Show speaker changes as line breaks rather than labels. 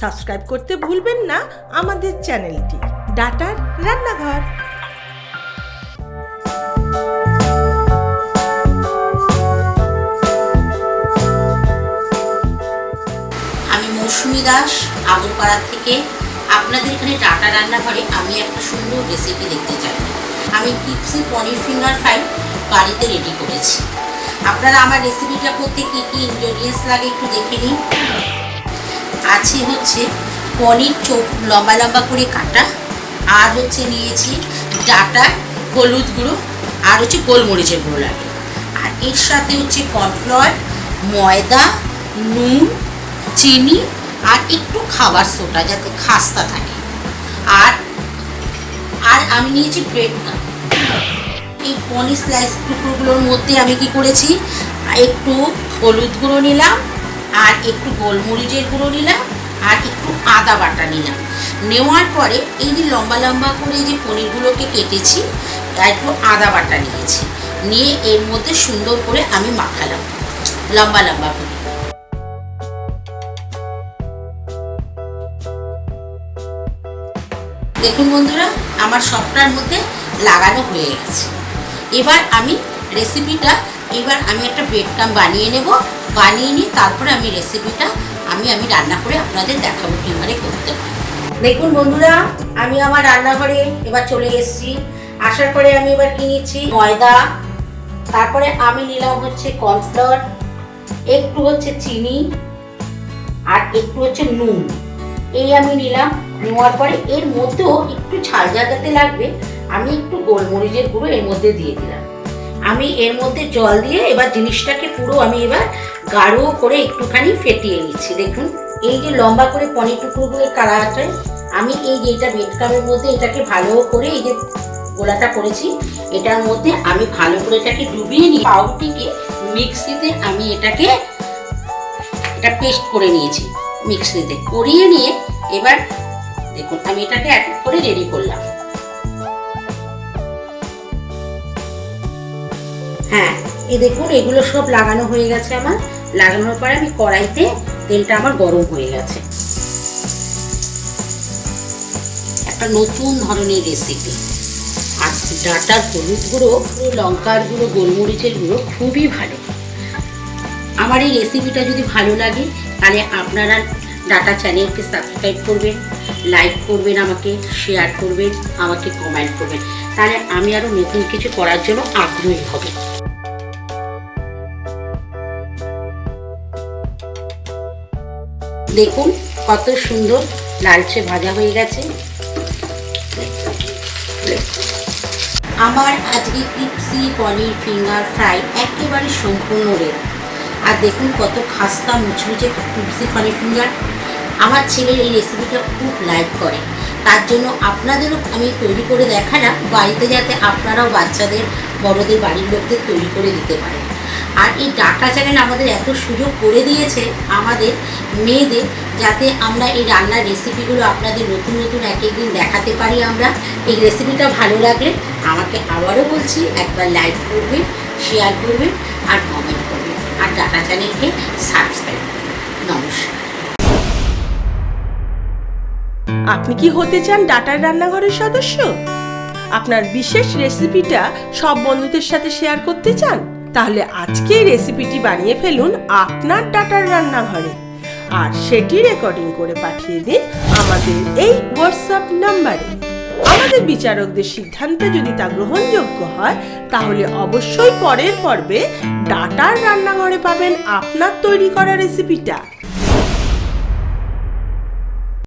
Subscribe করতে ভুলবেন না আমাদের চ্যানেলটি ডাটার রান্নাঘর।
আমি মৌসুমী দাস আগরপাড়া থেকে আপনাদের এখানে ডাটা রান্নাঘরে আমি একটা সুন্দর রেসিপি দেখতে চাই। আমি ক্রিপসি পনির ফিঙ্গার ফ্রাই বাড়িতে রেডি করেছি। আপনারা আমার রেসিপিটা করতে কী কী ইনগ্রেডিয়েন্টস লাগে একটু দেখে নিন। আছে হচ্ছে পনির লম্বা লম্বা করে কাটা, আর হচ্ছে নিয়েছি ডাটা, হলুদ গুঁড়ো, আর হচ্ছে গোলমরিচের গুঁড়ো লাগে। আর এর সাথে হচ্ছে কর্নফ্লাওয়ার, ময়দা, নুন, চিনি আর একটু খাবার সোডা যাতে খাস্তা থাকে। আর আর আমি নিয়েছি ব্রেড ক্রাম্ব। এই পনির স্লাইস টুকরোগুলোর মধ্যে আমি কি করেছি, একটু হলুদ গুঁড়ো নিলাম, আর একটু গোলমরিচের গুঁড়ো নিলাম, আর একটু আদা বাটা নিলাম। নেওয়ার পরে এই যে লম্বা লম্বা করে যে পনিরগুলোকে কেটেছি, আর একটু আদা বাটা নিয়েছি, নিয়ে এর মধ্যে সুন্দর করে আমি মাখালাম লম্বা লম্বা করে। দেখুন বন্ধুরা, আমার সবটার মধ্যে লাগানো হয়ে গেছে। এবার আমি রেসিপিটা একটা ব্রেড ক্রাম্ব বানিয়ে নেব। বানিয়ে নিয়ে তারপরে আমি রেসিপিটা আমি রান্না করে আপনাদের দেখাবো কীভাবে করতে হয়। দেখুন বন্ধুরা, আমি আমার রান্নাঘরে এবার চলে এসেছি। আসার পরে আমি এবার কি নিচ্ছি, ময়দা, তারপরে আমি নিলাম হচ্ছে কর্নফ্লাওয়ার, একটু হচ্ছে চিনি, আর একটু হচ্ছে নুন। এই আমি নিলাম। নেওয়ার পরে এর মধ্যেও একটু ঝাল ঝালতে লাগবে, আমি একটু গোলমরিচের গুঁড়ো এর মধ্যে দিয়ে দিলাম। আমি এর মধ্যে জল দিয়ে এবার জিনিসটাকে পুরো আমি এবার গাঢ় করে একটুখানি ফেটিয়ে নিচ্ছি। দেখুন, এই যে লম্বা করে পনির টুকরোগুলো কাটা আছে, আমি এই যে এটা ব্রেড ক্রাম্বের মধ্যে এটাকে ভালো করে এই যে গোলাটা করেছি, এটার মধ্যে আমি ভালো করে এটাকে ডুবিয়ে নিয়ে পাউরুটিকে মিক্সিতে আমি এটা পেস্ট করে নিয়েছি। মিক্সিতে করিয়ে নিয়ে এবার দেখুন আমি এটাকে এক এক করে রেডি করলাম। হ্যাঁ, এই দেখুন এগুলো সব লাগানো হয়ে গেছে আমার। লাগানোর পরে আমি কড়াইতে তেলটা আমার গরম হয়ে গেছে। একটা নতুন ধরনের রেসিপি। আর ডাটার হলুদ গুঁড়ো, লঙ্কার গুঁড়ো, গোলমরিচের গুঁড়ো খুবই ভালো। আমার এই রেসিপিটা যদি ভালো লাগে তাহলে আপনারা ডাটা চ্যানেলকে সাবস্ক্রাইব করবেন, লাইক করবেন, আমাকে শেয়ার করবেন, আমাকে কমেন্ট করবেন, তাহলে আমি আরও নতুন কিছু করার জন্য আগ্রহী হব। দেখুন কত সুন্দর লালচে ভাজা হয়ে গেছে। আমার আজকে ক্রিপসি পনির ফিঙ্গার ফ্রাই একেবারে সম্পূর্ণ রেডি। আর দেখুন কত খাস্তা মুচমুচে ক্রিপসি পনির ফিঙ্গার। আমার ছেলের এই রেসিপিটা খুব লাইক করে, তার জন্য আপনাদেরও আমি তৈরি করে দেখালাম, বাড়িতে যাতে আপনারাও বাচ্চাদের, বড়দের, বাড়ির লোকদের তৈরি করে দিতে পারেন। আর এই ডাটা চ্যানেল আমাদের এত সুযোগ করে দিয়েছে আমাদের মেয়েদের, যাতে আমরা এই রান্নার রেসিপিগুলো আপনাদের নতুন নতুন এক একদিন দেখাতে পারি। আমরা এই রেসিপিটা ভালো লাগলে আমাকে আবারও বলছি, একবার লাইক করবেন, শেয়ার করবেন, আর কমেন্ট করবেন, আর ডাটা চ্যানেলকে সাবস্ক্রাইব করবেন। নমস্কার।
আপনি কি হতে চান ডাটার রান্নাঘরের সদস্য? আপনার বিশেষ রেসিপিটা সব বন্ধুদের সাথে শেয়ার করতে চান? তাহলে আজকেই রেসিপিটি বানিয়ে ফেলুন আপনার ডাটার রান্নাঘরে, আর সেটি রেকর্ডিং করে পাঠিয়ে দিন আমাদের এই হোয়াটসঅ্যাপ নাম্বারে। আমাদের বিচারকদের সিদ্ধান্তে যদি তা গ্রহণযোগ্য হয়, তাহলে অবশ্যই পরের পর্বে ডাটার রান্নাঘরে পাবেন আপনার তৈরি করা রেসিপিটা।